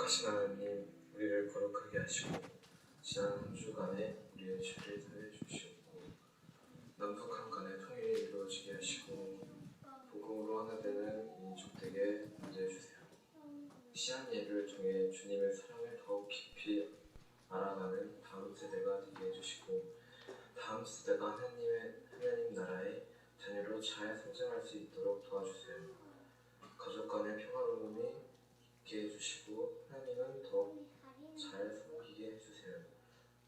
거룩하신 하나님, 우리를 거룩하게 하시고 지난 한 주간에 우리의 죄를 사해 주시옵고 남북한 간의 통일이 이루어지게 하시고 복음으로 하나 되는 민족되게 인도해 주세요. 시한 예를 통해 주님의 사랑을 더욱 깊이 알아가는 다음 세대가 되게 해주시고 다음 세대가 하나님 나라의 자녀로 잘 성장할 수 있도록 도와주세요. 가족 간의 평화로움이 있게 해주시고 하나님은 더욱 잘 섬기게 해주세요.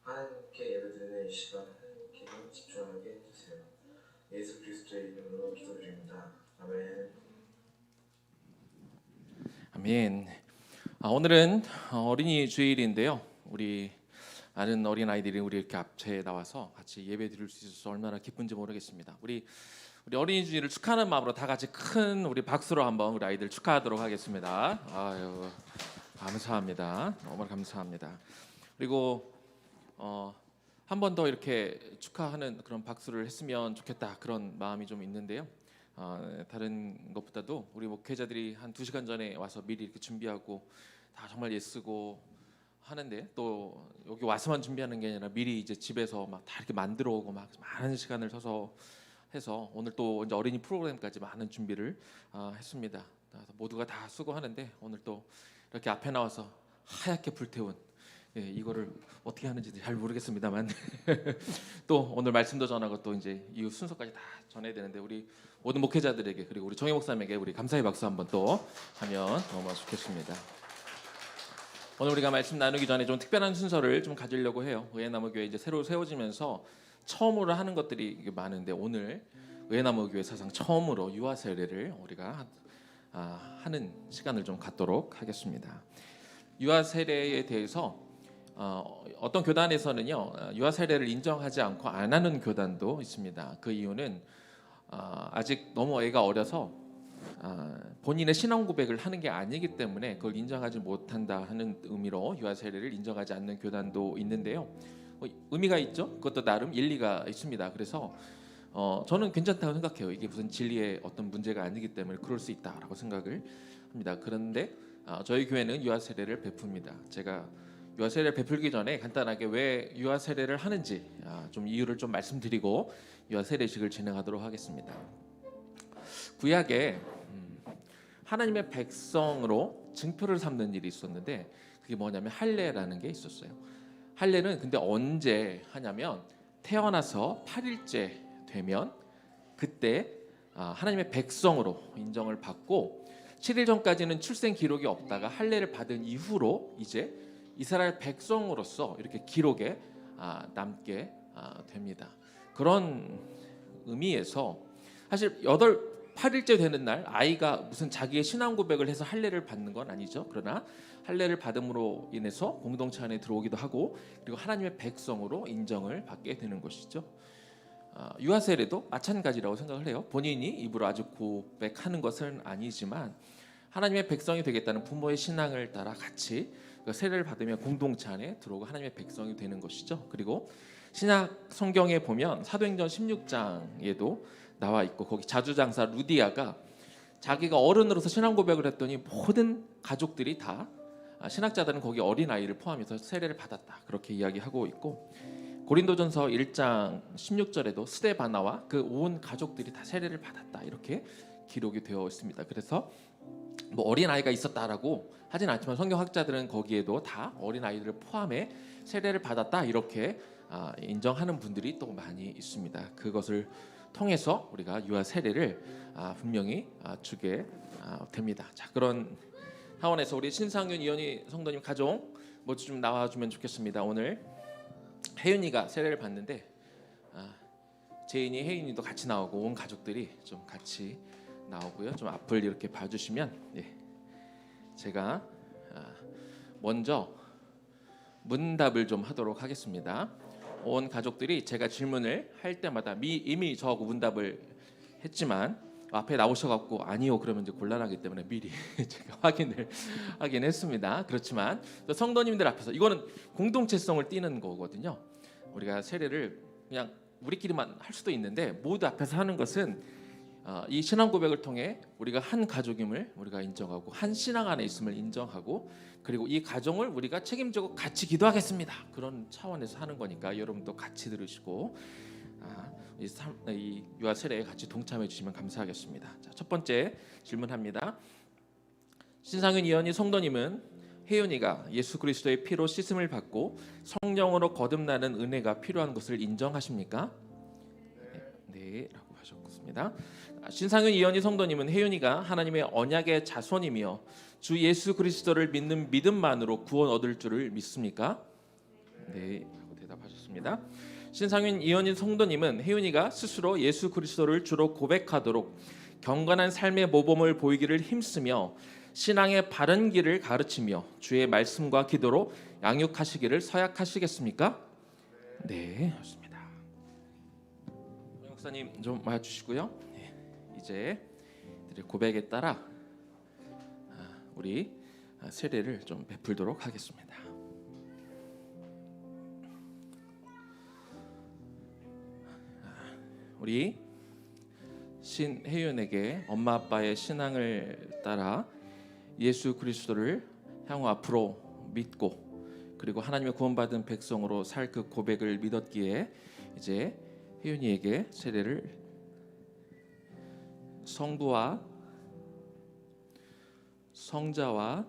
하나님께 예배드리는 이 시간 하나님께만 집중하게 해주세요. 예수 그리스도의 이름으로 기도드립니다. 아멘. 아멘. 오늘은 어린이 주일인데요. 우리 많은 어린 아이들이 우리 이렇게 앞에 나와서 같이 예배 드릴 수 있어서 얼마나 기쁜지 모르겠습니다. 우리 어린이 주일을 축하하는 마음으로 다 같이 큰 우리 박수로 한번 우리 아이들 축하하도록 하겠습니다. 아유, 감사합니다. 너무 감사합니다. 그리고 한 번 더 이렇게 축하하는 그런 박수를 했으면 좋겠다 그런 마음이 좀 있는데요. 다른 것보다도 우리 목회자들이 한 2시간 전에 와서 미리 이렇게 준비하고 다 정말 애쓰고 하는데 또 여기 와서만 준비하는 게 아니라 미리 이제 집에서 막 다 이렇게 만들어 오고 막 많은 시간을 써서 해서 오늘 또 이제 어린이 프로그램까지 많은 준비를 했습니다. 모두가 다 수고하는데 오늘 또 이렇게 앞에 나와서 하얗게 불태운 이거를 어떻게 하는지 잘 모르겠습니다만 또 오늘 말씀도 전하고 또 이제 이후 순서까지 다 전해야 되는데 우리 모든 목회자들에게 그리고 우리 정혜 목사님에게 우리 감사의 박수 한번 또 하면 너무 좋겠습니다. 오늘 우리가 말씀 나누기 전에 좀 특별한 순서를 좀 가지려고 해요. 의회나무교회 이제 새로 세워지면서 처음으로 하는 것들이 많은데 오늘 의회나무교회 사상 처음으로 유아 세례를 우리가 하는 시간을 좀 갖도록 하겠습니다. 유아 세례에 대해서 어떤 교단에서는요 유아 세례를 인정하지 않고 안 하는 교단도 있습니다. 그 이유는 아직 너무 애가 어려서 본인의 신앙 고백을 하는 게 아니기 때문에 그걸 인정하지 못한다 하는 의미로 유아 세례를 인정하지 않는 교단도 있는데요. 의미가 있죠. 그것도 나름 일리가 있습니다. 그래서 저는 괜찮다고 생각해요. 이게 무슨 진리의 어떤 문제가 아니기 때문에 그럴 수 있다라고 생각을 합니다. 그런데 저희 교회는 유아 세례를 베풉니다. 제가 유아 세례를 베풀기 전에 간단하게 왜 유아 세례를 하는지 좀 이유를 좀 말씀드리고 유아 세례식을 진행하도록 하겠습니다. 구약에 하나님의 백성으로 증표를 삼는 일이 있었는데 그게 뭐냐면 할례라는 게 있었어요. 할례는 근데 언제 하냐면 태어나서 8일째 되면 그때 하나님의 백성으로 인정을 받고 7일 전까지는 출생 기록이 없다가 할례를 받은 이후로 이제 이스라엘 백성으로서 이렇게 기록에 남게 됩니다. 그런 의미에서 사실 8일째 되는 날 아이가 무슨 자기의 신앙 고백을 해서 할례를 받는 건 아니죠. 그러나 할례를 받음으로 인해서 공동체 안에 들어오기도 하고 그리고 하나님의 백성으로 인정을 받게 되는 것이죠. 유아 세례도 마찬가지라고 생각을 해요. 본인이 입으로 아주 고백하는 것은 아니지만 하나님의 백성이 되겠다는 부모의 신앙을 따라 같이 세례를 받으면 공동체 안에 들어오고 하나님의 백성이 되는 것이죠. 그리고 신약 성경에 보면 사도행전 16장에도 나와 있고 거기 자주장사 루디아가 자기가 어른으로서 신앙 고백을 했더니 모든 가족들이 다 신학자들은 거기 어린 아이를 포함해서 세례를 받았다 그렇게 이야기하고 있고 고린도전서 1장 16절에도 스데바나와 그 온 가족들이 다 세례를 받았다 이렇게 기록이 되어 있습니다. 그래서 뭐 어린 아이가 있었다라고 하진 않지만 성경학자들은 거기에도 다 어린 아이들을 포함해 세례를 받았다 이렇게 인정하는 분들이 또 많이 있습니다. 그것을 통해서 우리가 유아 세례를 분명히 주게 됩니다. 자, 그런 차원에서 우리 신상윤 이현희 성도님 가족 모두 좀 나와주면 좋겠습니다. 오늘 혜윤이가 세례를 받는데 제인이 혜윤이도 같이 나오고 온 가족들이 좀 같이 나오고요. 좀 앞을 이렇게 봐주시면 제가 먼저 문답을 좀 하도록 하겠습니다. 온 가족들이 제가 질문을 할 때마다 이미 저하고 문답을 했지만 앞에 나오셔갖고 아니요 그러면 이제 곤란하기 때문에 미리 제가 확인을 했습니다. 그렇지만 성도님들 앞에서 이거는 공동체성을 띠는 거거든요. 우리가 세례를 그냥 우리끼리만 할 수도 있는데 모두 앞에서 하는 것은 이 신앙 고백을 통해 우리가 한 가족임을 우리가 인정하고 한 신앙 안에 있음을 인정하고 그리고 이 가정을 우리가 책임지고 같이 기도하겠습니다. 그런 차원에서 하는 거니까 여러분도 같이 들으시고 이 유아 세례에 같이 동참해 주시면 감사하겠습니다. 자, 첫 번째 질문합니다. 신상윤 이현희 성도님은 혜윤이가 예수 그리스도의 피로 씻음을 받고 성령으로 거듭나는 은혜가 필요한 것을 인정하십니까? 네, 라고 하셨습니다. 신상윤 이현희 성도님은 혜윤이가 하나님의 언약의 자손이며 주 예수 그리스도를 믿는 믿음만으로 구원 얻을 줄을 믿습니까? 네, 라고 대답하셨습니다. 신상윤 이현희 성도님은 혜윤이가 스스로 예수 그리스도를 주로 고백하도록 경건한 삶의 모범을 보이기를 힘쓰며 신앙의 바른 길을 가르치며 주의 말씀과 기도로 양육하시기를 서약하시겠습니까? 네, 좋습니다. 목사님 좀 와주시고요. 네, 이제 고백에 따라 우리 세례를 좀 베풀도록 하겠습니다. 우리 신혜윤에게 엄마 아빠의 신앙을 따라 예수 그리스도를 향후 앞으로 믿고 그리고 하나님의 구원받은 백성으로 살 그 고백을 믿었기에 이제 혜윤이에게 세례를 성부와 성자와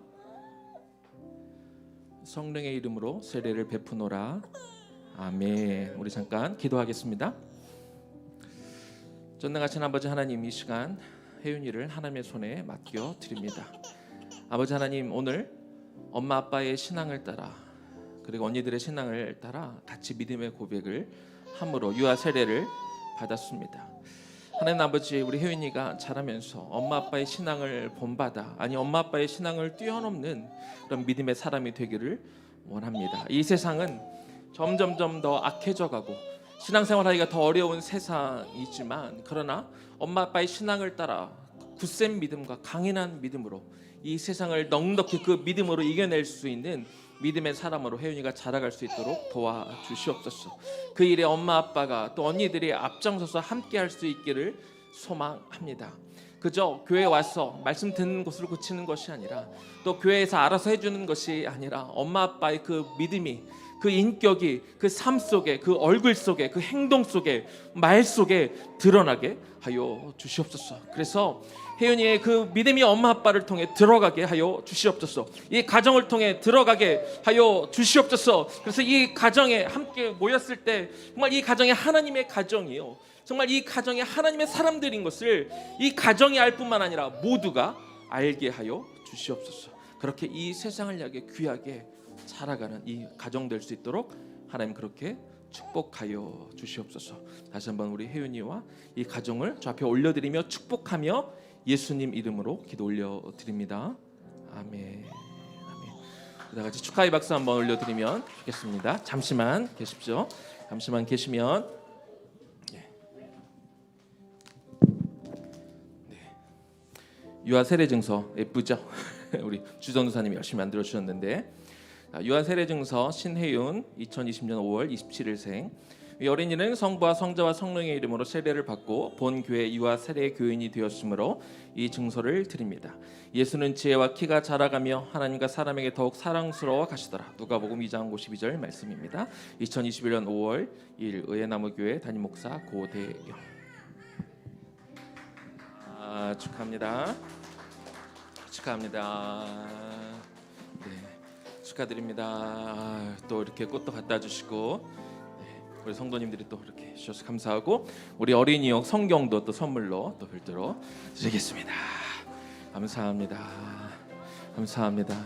성령의 이름으로 세례를 베푸노라. 아멘. 우리 잠깐 기도하겠습니다. 전능하신 아버지 하나님, 이 시간 혜윤이를 하나님의 손에 맡겨 드립니다. 아버지 하나님, 오늘 엄마 아빠의 신앙을 따라 그리고 언니들의 신앙을 따라 같이 믿음의 고백을 함으로 유아 세례를 받았습니다. 하나님 아버지, 우리 혜윤이가 자라면서 엄마 아빠의 신앙을 본받아 엄마 아빠의 신앙을 뛰어넘는 그런 믿음의 사람이 되기를 원합니다. 이 세상은 점점점 더 악해져 가고 신앙생활하기가 더 어려운 세상이지만 그러나 엄마 아빠의 신앙을 따라 굳센 믿음과 강인한 믿음으로 이 세상을 넉넉히 그 믿음으로 이겨낼 수 있는 믿음의 사람으로 혜윤이가 자라갈 수 있도록 도와주시옵소서. 그 일에 엄마 아빠가 또 언니들이 앞장서서 함께할 수 있기를 소망합니다. 그저 교회 와서 말씀 듣는 것을 고치는 것이 아니라 또 교회에서 알아서 해주는 것이 아니라 엄마 아빠의 그 믿음이 그 인격이 그 삶 속에 그 얼굴 속에 그 행동 속에 말 속에 드러나게 하여 주시옵소서. 그래서 혜윤이의 그 믿음이 엄마 아빠를 통해 들어가게 하여 주시옵소서. 이 가정을 통해 들어가게 하여 주시옵소서. 그래서 이 가정에 함께 모였을 때 정말 이 가정이 하나님의 가정이요, 정말 이 가정이 하나님의 사람들인 것을 이 가정이 알 뿐만 아니라 모두가 알게 하여 주시옵소서. 그렇게 이 세상을 향해 귀하게 살아가는 이 가정 될 수 있도록 하나님 그렇게 축복하여 주시옵소서. 다시 한번 우리 혜윤이와 이 가정을 저 앞에 올려드리며 축복하며 예수님 이름으로 기도 올려드립니다. 아멘. 아멘. 다 같이 축하의 박수 한번 올려드리면 좋겠습니다. 잠시만 계십시오. 잠시만 계시면 유아 세례 증서 예쁘죠? 우리 주전도사님이 열심히 만들어 주셨는데 유아 세례 증서 신혜윤 2020년 5월 27일생. 이 어린이는 성부와 성자와 성령의 이름으로 세례를 받고 본 교회 유아 세례 교인이 되었으므로 이 증서를 드립니다. 예수는 지혜와 키가 자라가며 하나님과 사람에게 더욱 사랑스러워 가시더라. 누가복음 2장 52절 말씀입니다. 2021년 5월 2일 의회나무교회 담임 목사 고대영. 축하합니다. 축하합니다. 네, 축하드립니다. 또 이렇게 꽃도 갖다 주시고 우리 성도님들이 또 이렇게 주셔서 감사하고 우리 어린이용 성경도 또 선물로 또 별도로 드리겠습니다. 감사합니다. 감사합니다.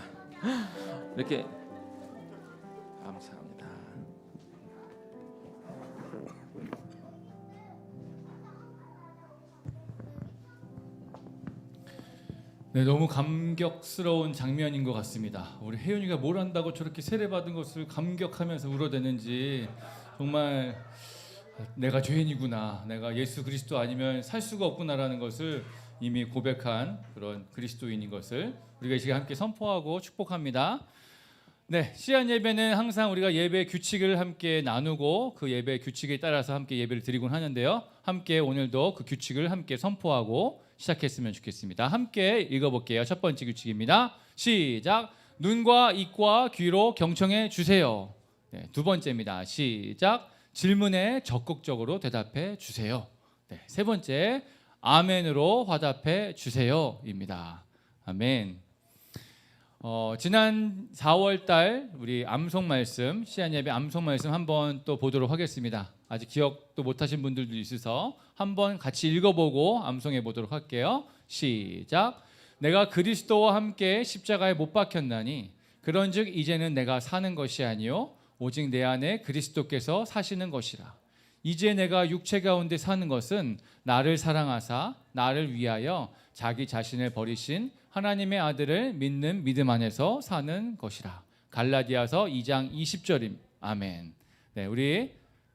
이렇게 감사합니다. 네, 너무 감격스러운 장면인 것 같습니다. 우리 혜윤이가 뭘 한다고 저렇게 세례받은 것을 감격하면서 울어대는지 정말 내가 죄인이구나, 내가 예수 그리스도 아니면 살 수가 없구나라는 것을 이미 고백한 그런 그리스도인인 것을 우리가 이 시간 함께 선포하고 축복합니다. 네, 시안 예배는 항상 우리가 예배 규칙을 함께 나누고 그 예배 규칙에 따라서 함께 예배를 드리곤 하는데요. 함께 오늘도 그 규칙을 함께 선포하고 시작했으면 좋겠습니다. 함께 읽어볼게요. 첫 번째 규칙입니다. 시작. 눈과 입과 귀로 경청해 주세요. 네, 두 번째입니다. 시작. 질문에 적극적으로 대답해 주세요. 네, 세 번째. 아멘으로 화답해 주세요입니다. 아멘. 지난 4월달 우리 암송 말씀, 시안 예배 암송 말씀 한번 또 보도록 하겠습니다. 아직 기억도 못하신 분들도 있어서 한번 같이 읽어보고 암송해 보도록 할게요. 시작. 내가 그리스도와 함께 십자가에 못 박혔나니 그런즉 이제는 내가 사는 것이 아니요 오직 내 안에 그리스도께서 사시는 것이라. 이제 내가 육체 가운데 사는 것은 나를 사랑하사 나를 위하여 자기 자신을 버리신 하나님의 아들을 믿는 믿음 안에서 사는 것이라. 갈라디아서 2장 20절임. 아멘. 네, 우리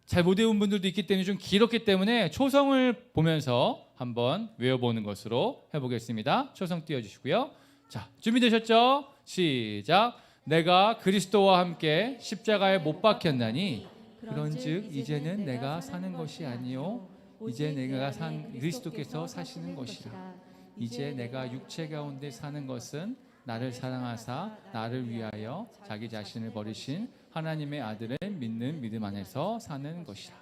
잘 못 외운 분들도 있기 때문에 좀 길었기 때문에 초성을 보면서 한번 외워보는 것으로 해보겠습니다. 초성 띄워주시고요. 자, 준비되셨죠? 시작. 내가 그리스도와 함께 십자가에 못 박혔나니 그런즉 이제는 내가 사는 것이 아니요 이제 내가 산 그리스도께서 사시는 것이라. 이제 내가 육체 가운데 사는 것은 나를 사랑하사 나를 위하여 자기 자신을 버리신 하나님의 아들을 믿는 믿음 안에서 사는 것이라.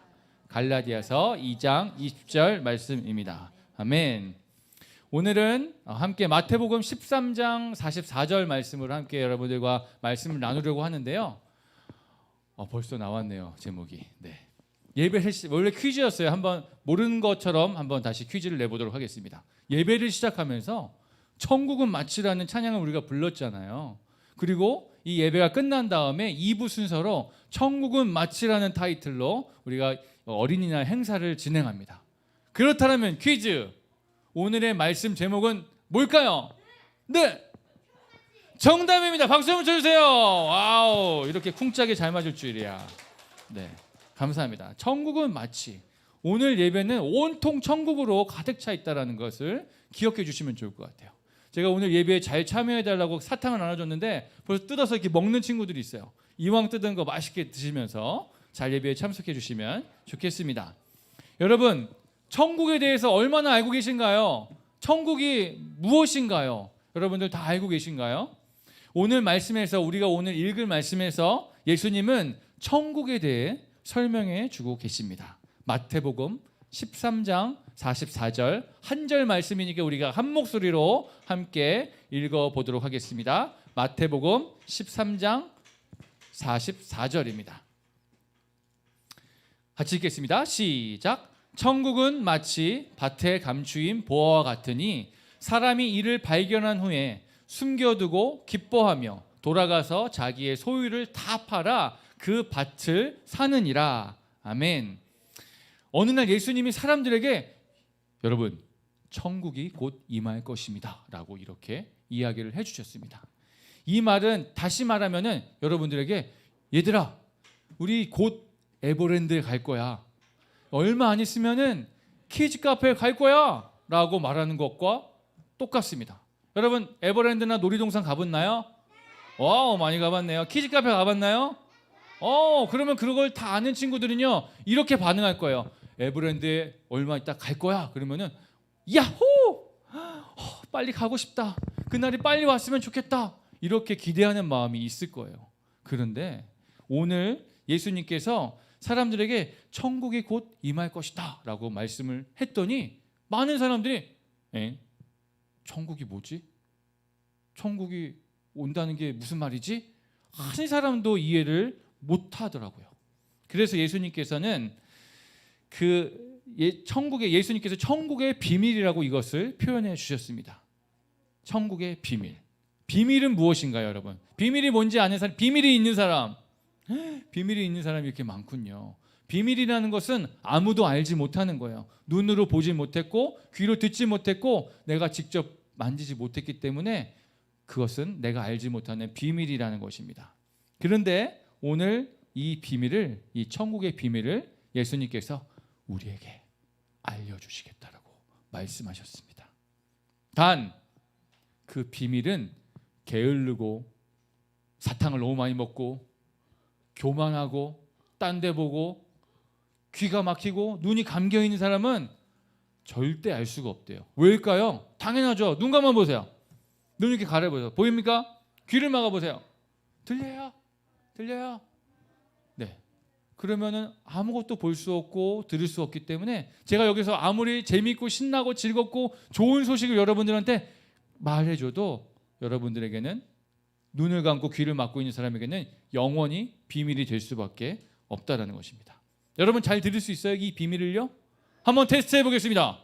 갈라디아서 2장 20절 말씀입니다. 아멘. 오늘은 함께 마태복음 13장 44절 말씀으로 함께 여러분들과 말씀을 나누려고 하는데요. 벌써 나왔네요, 제목이. 네. 예배를 원래 퀴즈였어요. 한번 모르는 것처럼 한번 다시 퀴즈를 내보도록 하겠습니다. 예배를 시작하면서 천국은 마치라는 찬양을 우리가 불렀잖아요. 그리고 이 예배가 끝난 다음에 2부 순서로 천국은 마치라는 타이틀로 우리가 어린이날 행사를 진행합니다. 그렇다면 퀴즈. 오늘의 말씀 제목은 뭘까요? 네. 정답입니다. 박수 한번 쳐주세요. 와우, 이렇게 쿵짝이 잘 맞을 줄이야. 네, 감사합니다. 천국은 마치. 오늘 예배는 온통 천국으로 가득 차 있다는 것을 기억해 주시면 좋을 것 같아요. 제가 오늘 예배에 잘 참여해달라고 사탕을 나눠줬는데 벌써 뜯어서 이렇게 먹는 친구들이 있어요. 이왕 뜯은 거 맛있게 드시면서 잘 예배에 참석해 주시면 좋겠습니다. 여러분, 천국에 대해서 얼마나 알고 계신가요? 천국이 무엇인가요? 여러분들 다 알고 계신가요? 오늘 말씀에서 우리가 오늘 읽을 말씀에서 예수님은 천국에 대해 설명해 주고 계십니다. 마태복음 13장 44절 한 절 말씀이니까 우리가 한 목소리로 함께 읽어보도록 하겠습니다. 마태복음 13장 44절입니다. 같이 읽겠습니다. 시작. 천국은 마치 밭에 감추인 보화와 같으니 사람이 이를 발견한 후에 숨겨두고 기뻐하며 돌아가서 자기의 소유를 다 팔아 그 밭을 사느니라. 아멘. 어느 날 예수님이 사람들에게 여러분 천국이 곧 임할 것입니다 라고 이렇게 이야기를 해주셨습니다. 이 말은 다시 말하면은 여러분들에게 얘들아 우리 곧 에버랜드에 갈 거야. 얼마 안 있으면은 키즈 카페에 갈 거야 라고 말하는 것과 똑같습니다. 여러분 에버랜드나 놀이동산 가봤나요? 많이 가봤네요. 키즈 카페 가봤나요? 그러면 그걸 다 아는 친구들은요 이렇게 반응할 거예요. 에버랜드에 얼마 있다 갈 거야. 그러면은 야호! 빨리 가고 싶다. 그날이 빨리 왔으면 좋겠다. 이렇게 기대하는 마음이 있을 거예요. 그런데 오늘 예수님께서 사람들에게 천국이 곧 임할 것이다 라고 말씀을 했더니 많은 사람들이 천국이 뭐지? 천국이 온다는 게 무슨 말이지? 한 사람도 이해를 못 하더라고요. 그래서 예수님께서는 예수님께서 천국의 비밀이라고 이것을 표현해 주셨습니다. 천국의 비밀. 비밀은 무엇인가요, 여러분? 비밀이 뭔지 아는 사람, 비밀이 있는 사람. 비밀이 있는 사람이 이렇게 많군요. 비밀이라는 것은 아무도 알지 못하는 거예요. 눈으로 보지 못했고 귀로 듣지 못했고 내가 직접 만지지 못했기 때문에 그것은 내가 알지 못하는 비밀이라는 것입니다. 그런데 오늘 이 비밀을, 이 천국의 비밀을 예수님께서 우리에게 알려주시겠다라고 말씀하셨습니다. 단 그 비밀은 게으르고 사탕을 너무 많이 먹고 교만하고 딴 데 보고 귀가 막히고 눈이 감겨 있는 사람은 절대 알 수가 없대요. 왜일까요? 당연하죠. 눈 감아 보세요. 눈 이렇게 가려보세요. 보입니까? 귀를 막아 보세요. 들려요? 들려요? 네. 그러면은 아무것도 볼 수 없고 들을 수 없기 때문에 제가 여기서 아무리 재밌고 신나고 즐겁고 좋은 소식을 여러분들한테 말해줘도 여러분들에게는 눈을 감고 귀를 막고 있는 사람에게는 영원히 비밀이 될 수밖에 없다라는 것입니다. 여러분 잘 들을 수 있어요? 이 비밀을요? 한번 테스트 해보겠습니다.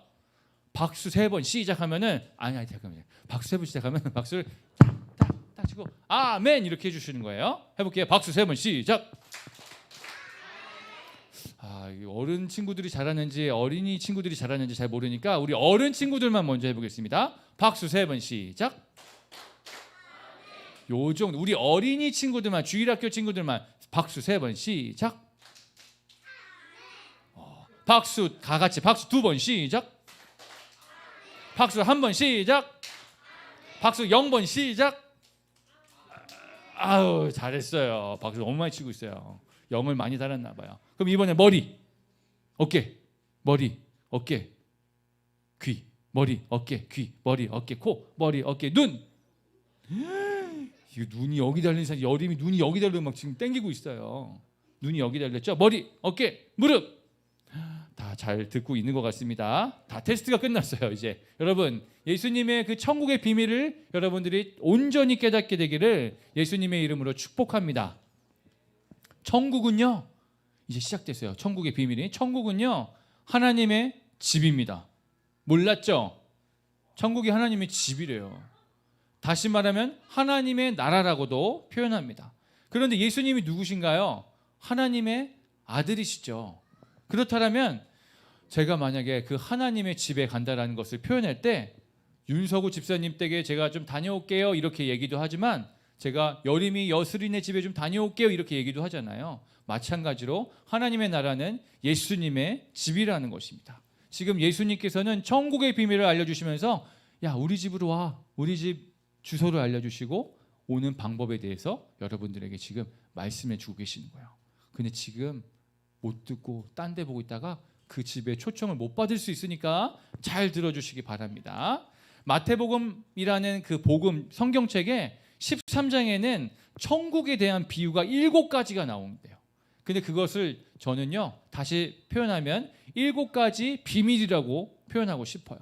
박수 3번 시작하면은 아니 잠깐만요. 박수 3번 시작하면 박수를 딱 치고 아멘 이렇게 해주시는 거예요. 해볼게요. 박수 3번 시작. 어른 친구들이 잘하는지 어린이 친구들이 잘하는지 잘 모르니까 우리 어른 친구들만 먼저 해보겠습니다. 박수 3번 시작. 요 정도 우리 어린이 친구들만 주일학교 친구들만 박수 3번 시작. 박수 다 같이 박수 2번 시작. 박수 1번 시작. 박수 0번 시작. 아우 잘했어요. 박수 너무 많이 치고 있어요. 0을 많이 달았나 봐요. 그럼 이번에 머리, 어깨, 머리, 어깨, 귀, 머리, 어깨, 귀, 머리, 어깨, 코, 머리, 어깨, 눈. 이거 눈이 여기 달린 사람 여름이 눈이 여기 달려 막 지금 땡기고 있어요. 눈이 여기 달렸죠. 머리, 어깨, 무릎. 다 잘 듣고 있는 것 같습니다. 다 테스트가 끝났어요. 이제 여러분 예수님의 그 천국의 비밀을 여러분들이 온전히 깨닫게 되기를 예수님의 이름으로 축복합니다. 천국은요 이제 시작됐어요. 천국의 비밀이 천국은요 하나님의 집입니다. 몰랐죠? 천국이 하나님의 집이래요. 다시 말하면 하나님의 나라라고도 표현합니다. 그런데 예수님이 누구신가요? 하나님의 아들이시죠. 그렇다면 제가 만약에 그 하나님의 집에 간다라는 것을 표현할 때 윤서구 집사님 댁에 제가 좀 다녀올게요 이렇게 얘기도 하지만 제가 여림이 여슬이네 집에 좀 다녀올게요 이렇게 얘기도 하잖아요. 마찬가지로 하나님의 나라는 예수님의 집이라는 것입니다. 지금 예수님께서는 천국의 비밀을 알려주시면서 야 우리 집으로 와 우리 집 주소를 알려주시고 오는 방법에 대해서 여러분들에게 지금 말씀해 주고 계시는 거예요. 근데 지금 못 듣고 딴 데 보고 있다가 그 집에 초청을 못 받을 수 있으니까 잘 들어주시기 바랍니다. 마태복음이라는 그 복음 성경책에 13장에는 천국에 대한 비유가 7가지가 나온대요. 근데 그것을 저는요 다시 표현하면 7가지 비밀이라고 표현하고 싶어요.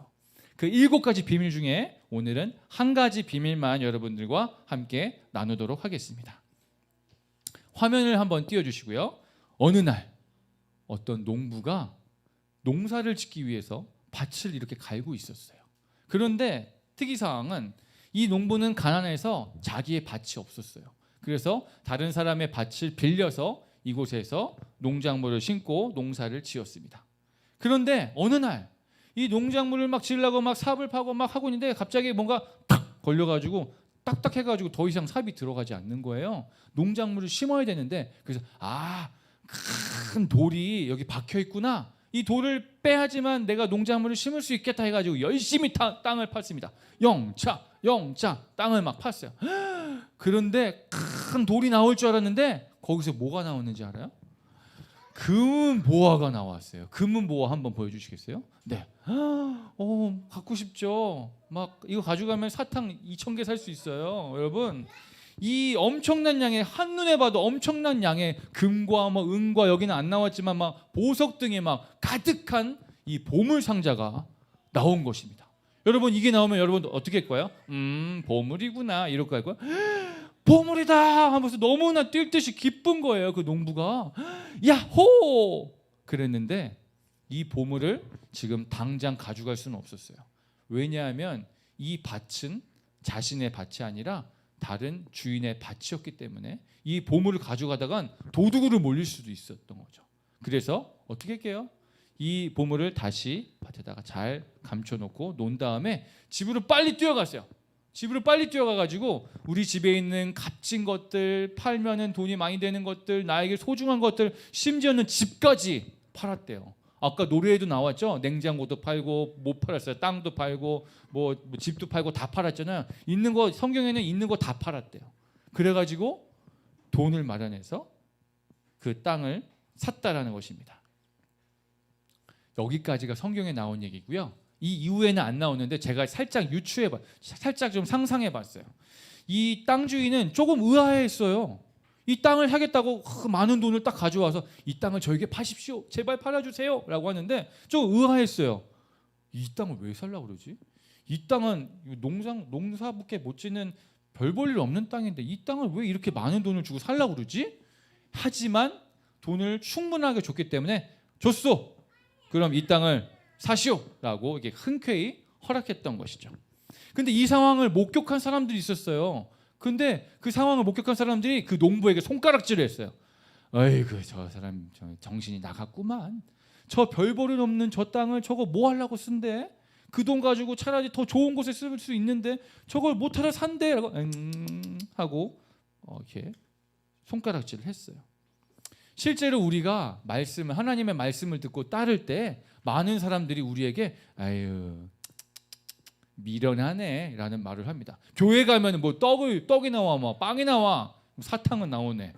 그 7가지 비밀 중에 오늘은 한 가지 비밀만 여러분들과 함께 나누도록 하겠습니다. 화면을 한번 띄워주시고요. 어느 날 어떤 농부가 농사를 짓기 위해서 밭을 이렇게 갈고 있었어요. 그런데 특이사항은 이 농부는 가난해서 자기의 밭이 없었어요. 그래서 다른 사람의 밭을 빌려서 이곳에서 농작물을 심고 농사를 지었습니다. 그런데 어느 날 이 농작물을 막 지으려고 막 삽을 파고 막 하고 있는데 갑자기 뭔가 탁 걸려가지고 딱딱해가지고 더 이상 삽이 들어가지 않는 거예요. 농작물을 심어야 되는데 그래서 큰 돌이 여기 박혀 있구나. 이 돌을 빼야지만 내가 농작물을 심을 수 있겠다 해가지고 열심히 땅을 팠습니다. 영차 땅을 막 팠어요. 그런데 큰 돌이 나올 줄 알았는데 거기서 뭐가 나왔는지 알아요? 금은 보화가 나왔어요. 금은 보화 한번 보여주시겠어요? 네. 갖고 싶죠. 막 이거 가져가면 사탕 2,000개 살 수 있어요. 여러분 이 엄청난 양의 한눈에 봐도 엄청난 양의 금과 뭐 은과 여기는 안 나왔지만 막 보석 등의 막 가득한 이 보물 상자가 나온 것입니다. 여러분 이게 나오면 여러분 어떻게 할 거예요? 보물이구나 이렇게 할 거예요. 보물이다 하면서 너무나 뛸 듯이 기쁜 거예요. 그 농부가 야호 그랬는데 이 보물을 지금 당장 가져갈 수는 없었어요. 왜냐하면 이 밭은 자신의 밭이 아니라 다른 주인의 밭이었기 때문에 이 보물을 가져가다간 도둑으로 몰릴 수도 있었던 거죠. 그래서 어떻게 할게요? 이 보물을 다시 밭에다가 잘 감춰놓고 놓은 다음에 집으로 빨리 뛰어갔어요. 집으로 빨리 뛰어가가지고 우리 집에 있는 값진 것들, 팔면은 돈이 많이 되는 것들, 나에게 소중한 것들, 심지어는 집까지 팔았대요. 아까 노래에도 나왔죠. 냉장고도 팔고 못 팔았어요. 땅도 팔고 뭐 집도 팔고 다 팔았잖아요. 있는 거 성경에는 있는 거 다 팔았대요. 그래가지고 돈을 마련해서 그 땅을 샀다라는 것입니다. 여기까지가 성경에 나온 얘기고요. 이 이후에는 안 나오는데 제가 살짝 살짝 좀 상상해봤어요. 이 땅 주인은 조금 의아해했어요. 이 땅을 사겠다고 많은 돈을 딱 가져와서 이 땅을 저에게 파십시오. 제발 팔아주세요. 라고 하는데 좀 의아했어요. 이 땅을 왜 살라고 그러지? 이 땅은 농사밖에 못 짓는 별 볼 일 없는 땅인데 이 땅을 왜 이렇게 많은 돈을 주고 살라고 그러지? 하지만 돈을 충분하게 줬기 때문에 줬소. 그럼 이 땅을 사시오라고 이게 흔쾌히 허락했던 것이죠. 근데 이 상황을 목격한 사람들이 있었어요. 근데 그 상황을 목격한 사람들이 그 농부에게 손가락질을 했어요. 어이구 저 사람 정신이 나갔구만. 저 별 볼일 없는 저 땅을 저거 뭐 하려고 쓴대? 그 돈 가지고 차라리 더 좋은 곳에 쓸 수 있는데 저걸 못하러 산대라고 하고 이렇게 손가락질을 했어요. 실제로 우리가 하나님의 말씀을 듣고 따를 때 많은 사람들이 우리에게 아유 미련하네 라는 말을 합니다. 교회 가면 뭐 떡이 나와 뭐 빵이 나와 사탕은 나오네.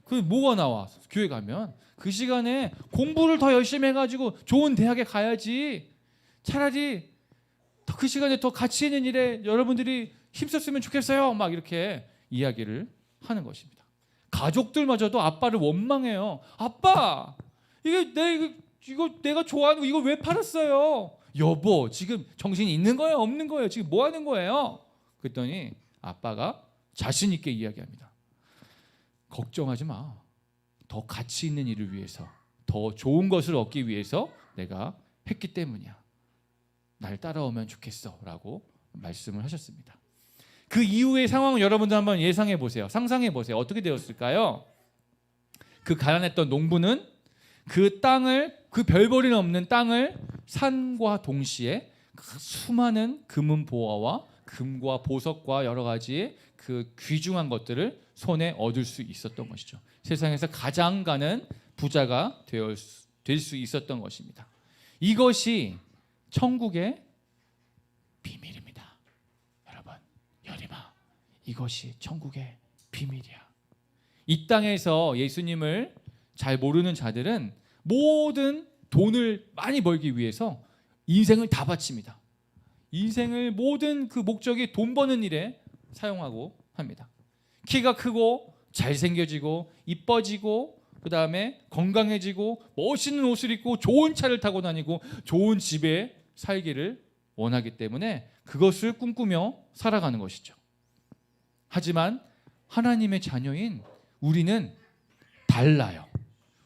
그 뭐가 나와? 교회 가면 그 시간에 공부를 더 열심히 해가지고 좋은 대학에 가야지. 차라리 그 시간에 더 가치 있는 일에 여러분들이 힘썼으면 좋겠어요. 막 이렇게 이야기를 하는 것입니다. 가족들마저도 아빠를 원망해요. 아빠, 이거 내가 좋아하는 거 이거 왜 팔았어요? 여보, 지금 정신이 있는 거예요, 없는 거예요? 지금 뭐 하는 거예요? 그랬더니 아빠가 자신 있게 이야기합니다. 걱정하지 마. 더 가치 있는 일을 위해서, 더 좋은 것을 얻기 위해서 내가 했기 때문이야. 날 따라오면 좋겠어라고 말씀을 하셨습니다. 그 이후의 상황을 여러분들 한번 예상해 보세요. 상상해 보세요. 어떻게 되었을까요? 그 가난했던 농부는 그 땅을, 그 별볼일 없는 땅을 산과 동시에 수많은 금은 보화와 금과 보석과 여러 가지 그 귀중한 것들을 손에 얻을 수 있었던 것이죠. 세상에서 가장 가는 부자가 될 수 있었던 것입니다. 이것이 천국의 비밀입니다. 여러분, 여리마, 이것이 천국의 비밀이야. 이 땅에서 예수님을 잘 모르는 자들은 모든 돈을 많이 벌기 위해서 인생을 다 바칩니다. 인생을 모든 그 목적이 돈 버는 일에 사용하고 합니다. 키가 크고 잘생겨지고 이뻐지고 그 다음에 건강해지고 멋있는 옷을 입고 좋은 차를 타고 다니고 좋은 집에 살기를 원하기 때문에 그것을 꿈꾸며 살아가는 것이죠. 하지만 하나님의 자녀인 우리는 달라요.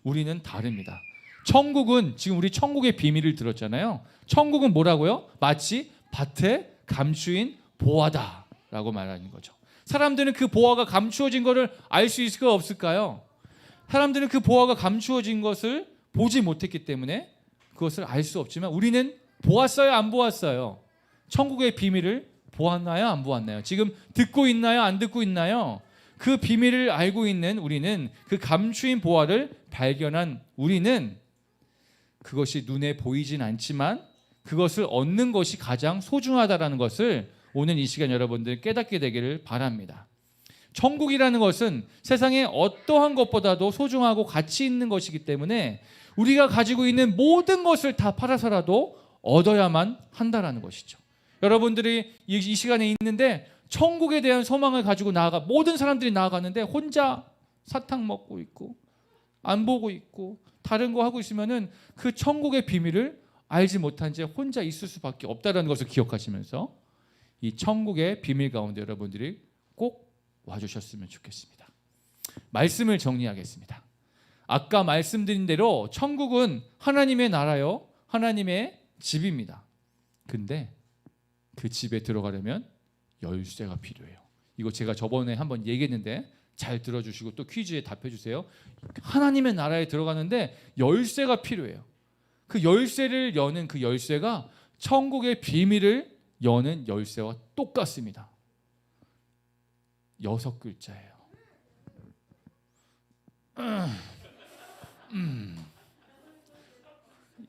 우리는 다릅니다. 천국은, 지금 우리 천국의 비밀을 들었잖아요. 천국은 뭐라고요? 마치 밭에 감추인 보화다라고 말하는 거죠. 사람들은 그 보화가 감추어진 것을 알 수 있을까 없을까요? 사람들은 그 보화가 감추어진 것을 보지 못했기 때문에 그것을 알 수 없지만 우리는 보았어요, 안 보았어요? 천국의 비밀을 보았나요, 안 보았나요? 지금 듣고 있나요, 안 듣고 있나요? 그 비밀을 알고 있는 우리는, 그 감추인 보화를 발견한 우리는 그것이 눈에 보이진 않지만 그것을 얻는 것이 가장 소중하다라는 것을 오늘 이 시간 여러분들 깨닫게 되기를 바랍니다. 천국이라는 것은 세상의 어떠한 것보다도 소중하고 가치 있는 것이기 때문에 우리가 가지고 있는 모든 것을 다 팔아서라도 얻어야만 한다라는 것이죠. 여러분들이 이 시간에 있는데 천국에 대한 소망을 가지고 모든 사람들이 나아가는데 혼자 사탕 먹고 있고 안 보고 있고 다른 거 하고 있으면은 그 천국의 비밀을 알지 못한 채 혼자 있을 수밖에 없다는 것을 기억하시면서 이 천국의 비밀 가운데 여러분들이 꼭 와주셨으면 좋겠습니다. 말씀을 정리하겠습니다. 아까 말씀드린 대로 천국은 하나님의 나라요, 하나님의 집입니다. 근데 그 집에 들어가려면 열쇠가 필요해요. 이거 제가 저번에 한번 얘기했는데 잘 들어주시고 또 퀴즈에 답해주세요. 하나님의 나라에 들어가는데 열쇠가 필요해요. 그 열쇠를 여는 그 열쇠가 천국의 비밀을 여는 열쇠와 똑같습니다. 6글자예요.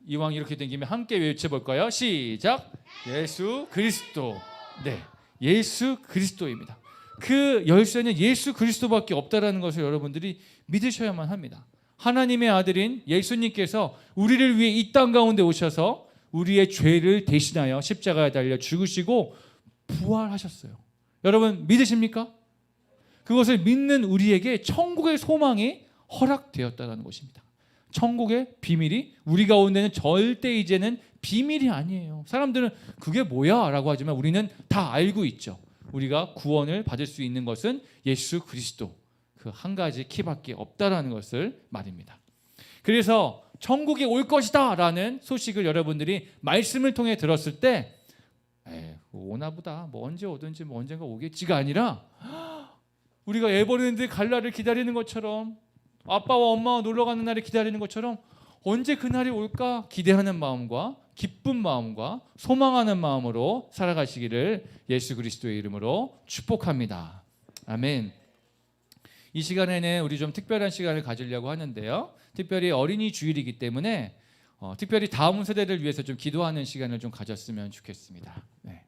이왕 이렇게 된 김에 함께 외쳐볼까요? 시작. 예수 그리스도. 네, 예수 그리스도입니다. 그 열쇠는 예수 그리스도밖에 없다라는 것을 여러분들이 믿으셔야만 합니다. 하나님의 아들인 예수님께서 우리를 위해 이 땅 가운데 오셔서 우리의 죄를 대신하여 십자가에 달려 죽으시고 부활하셨어요. 여러분 믿으십니까? 그것을 믿는 우리에게 천국의 소망이 허락되었다는 것입니다. 천국의 비밀이 우리 가운데는 절대 이제는 비밀이 아니에요. 사람들은 그게 뭐야? 라고 하지만 우리는 다 알고 있죠. 우리가 구원을 받을 수 있는 것은 예수 그리스도 그 한 가지 키밖에 없다라는 것을 말입니다. 그래서 천국이 올 것이다 라는 소식을 여러분들이 말씀을 통해 들었을 때 오나 보다 뭐 언제 오든지 뭐 언젠가 오겠지가 아니라 우리가 애 버리는데 갈 날을 기다리는 것처럼 아빠와 엄마와 놀러 가는 날을 기다리는 것처럼 언제 그날이 올까 기대하는 마음과 기쁜 마음과 소망하는 마음으로 살아가시기를 예수 그리스도의 이름으로 축복합니다. 아멘. 이 시간에는 우리 좀 특별한 시간을 가지려고 하는데요. 특별히 어린이 주일이기 때문에 특별히 다음 세대를 위해서 좀 기도하는 시간을 좀 가졌으면 좋겠습니다. 네.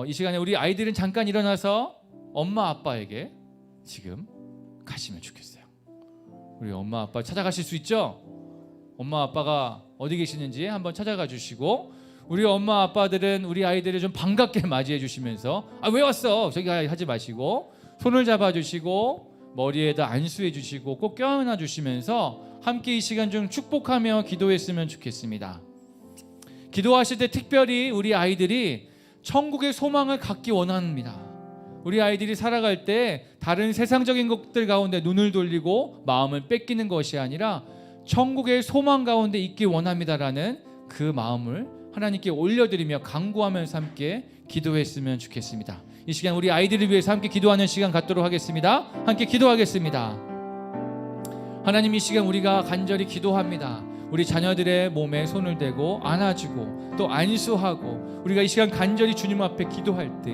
이 시간에 우리 아이들은 잠깐 일어나서 엄마 아빠에게 지금 가시면 좋겠어요. 우리 엄마 아빠 찾아가실 수 있죠? 엄마 아빠가 어디 계시는지 한번 찾아가 주시고 우리 엄마 아빠들은 우리 아이들을 좀 반갑게 맞이해 주시면서 왜 왔어? 저기 하지 마시고 손을 잡아 주시고 머리에다 안수해 주시고 꼭 껴안아 주시면서 함께 이 시간 좀 축복하며 기도했으면 좋겠습니다. 기도하실 때 특별히 우리 아이들이 천국의 소망을 갖기 원합니다. 우리 아이들이 살아갈 때 다른 세상적인 것들 가운데 눈을 돌리고 마음을 뺏기는 것이 아니라 천국의 소망 가운데 있기 원합니다라는 그 마음을 하나님께 올려드리며 간구하면서 함께 기도했으면 좋겠습니다. 이 시간 우리 아이들을 위해서 함께 기도하는 시간 갖도록 하겠습니다. 함께 기도하겠습니다. 하나님, 이 시간 우리가 간절히 기도합니다. 우리 자녀들의 몸에 손을 대고 안아주고 또 안수하고 우리가 이 시간 간절히 주님 앞에 기도할 때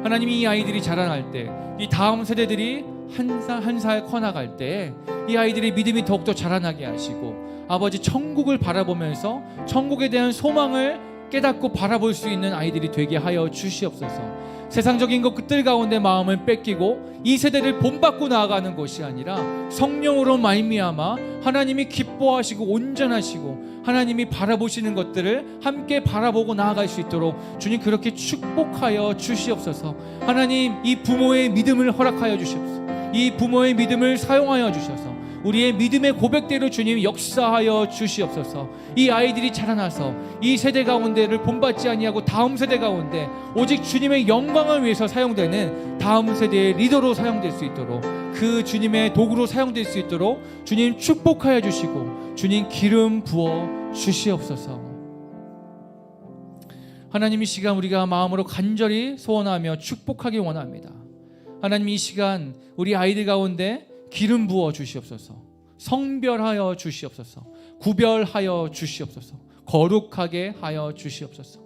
하나님이 이 아이들이 자라날 때 이 다음 세대들이 한 살 커나갈 때 이 아이들의 믿음이 더욱더 자라나게 하시고 아버지 천국을 바라보면서 천국에 대한 소망을 깨닫고 바라볼 수 있는 아이들이 되게 하여 주시옵소서. 세상적인 것들 가운데 마음을 뺏기고 이 세대를 본받고 나아가는 것이 아니라 성령으로 말미암아 하나님이 기뻐하시고 온전하시고 하나님이 바라보시는 것들을 함께 바라보고 나아갈 수 있도록 주님 그렇게 축복하여 주시옵소서. 하나님, 이 부모의 믿음을 허락하여 주시옵소서. 이 부모의 믿음을 사용하여 주셔서 우리의 믿음의 고백대로 주님 역사하여 주시옵소서. 이 아이들이 자라나서 이 세대 가운데를 본받지 아니하고 다음 세대 가운데 오직 주님의 영광을 위해서 사용되는 다음 세대의 리더로 사용될 수 있도록 그 주님의 도구로 사용될 수 있도록 주님 축복하여 주시고 주님 기름 부어 주시옵소서. 하나님, 이 시간 우리가 마음으로 간절히 소원하며 축복하기 원합니다. 하나님, 이 시간 우리 아이들 가운데 기름 부어 주시옵소서. 성별하여 주시옵소서. 구별하여 주시옵소서. 거룩하게 하여 주시옵소서.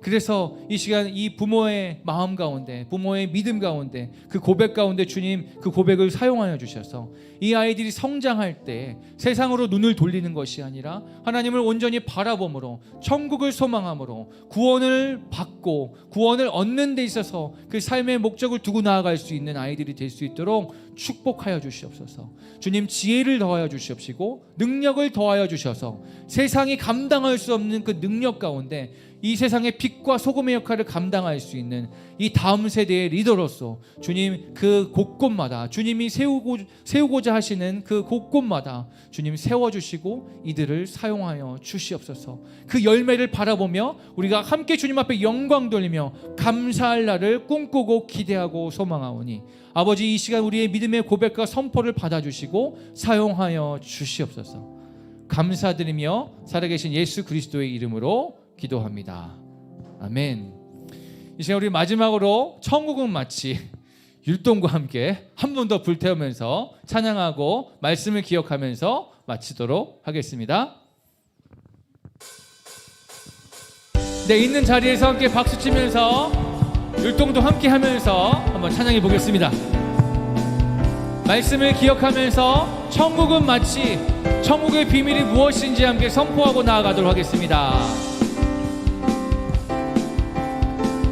그래서 이 시간 이 부모의 마음 가운데 부모의 믿음 가운데 그 고백 가운데 주님 그 고백을 사용하여 주셔서 이 아이들이 성장할 때 세상으로 눈을 돌리는 것이 아니라 하나님을 온전히 바라봄으로 천국을 소망함으로 구원을 받고 구원을 얻는 데 있어서 그 삶의 목적을 두고 나아갈 수 있는 아이들이 될 수 있도록 축복하여 주시옵소서. 주님 지혜를 더하여 주시옵시고 능력을 더하여 주셔서 세상이 감당할 수 없는 그 능력 가운데 이 세상의 빛과 소금의 역할을 감당할 수 있는 이 다음 세대의 리더로서 주님 그 곳곳마다 주님이 세우고자 하시는 그 곳곳마다 주님 세워주시고 이들을 사용하여 주시옵소서. 그 열매를 바라보며 우리가 함께 주님 앞에 영광 돌리며 감사할 날을 꿈꾸고 기대하고 소망하오니 아버지, 이 시간 우리의 믿음의 고백과 선포를 받아주시고 사용하여 주시옵소서. 감사드리며 살아계신 예수 그리스도의 이름으로 기도합니다. 아멘. 이 시간 우리 마지막으로 천국은 마치 율동과 함께 한 번 더 불태우면서 찬양하고 말씀을 기억하면서 마치도록 하겠습니다. 네, 있는 자리에서 함께 박수치면서 율동도 함께 하면서 한번 찬양해 보겠습니다. 말씀을 기억하면서 천국은 마치 천국의 비밀이 무엇인지 함께 선포하고 나아가도록 하겠습니다.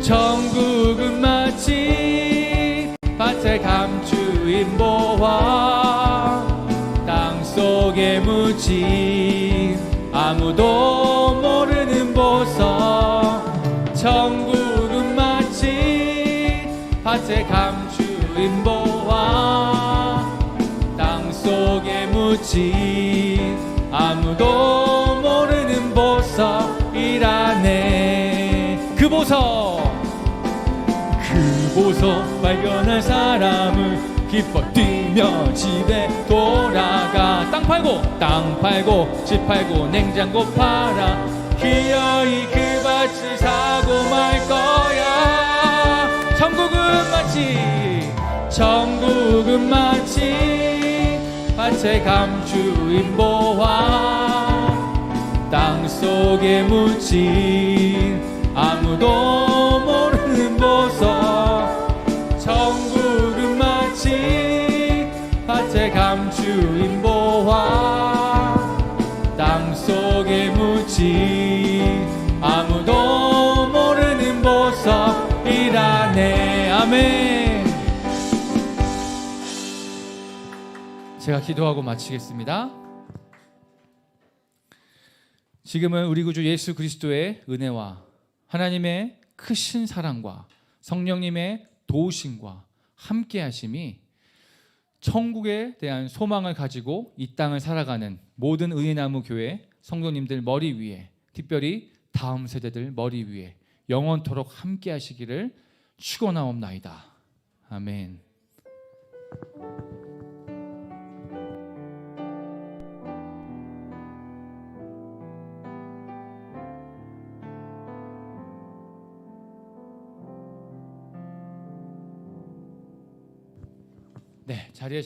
천국은 마치 밭에 감추인 보화 땅속에 묻힌 아무도 모르는 보석 천국은 마치 밭에 감추인 보화 땅속에 묻힌 아무도 모르는 보석이라네. 그 보석 발견한 사람은 기뻐 뛰며 집에 돌아가. 땅 팔고 집 팔고 냉장고 팔아 기어이 그 밭을 사고 말 거야. 천국은 마치 밭에 감추인 보화 땅속에 묻힌 아무도 모르는 보석 천국은 마치 밭에 감추인 보화 땅속에 묻힌 아무도 모르는 보석이라네. 아멘. 제가 기도하고 마치겠습니다. 지금은 우리 구주 예수 그리스도의 은혜와 하나님의 크신 사랑과 성령님의 도우심과 함께 하심이 천국에 대한 소망을 가지고 이 땅을 살아가는 모든 의의 나무 교회 성도님들 머리 위에, 특별히 다음 세대들 머리 위에 영원토록 함께 하시기를 축원하옵나이다. 아멘. 네, 자리에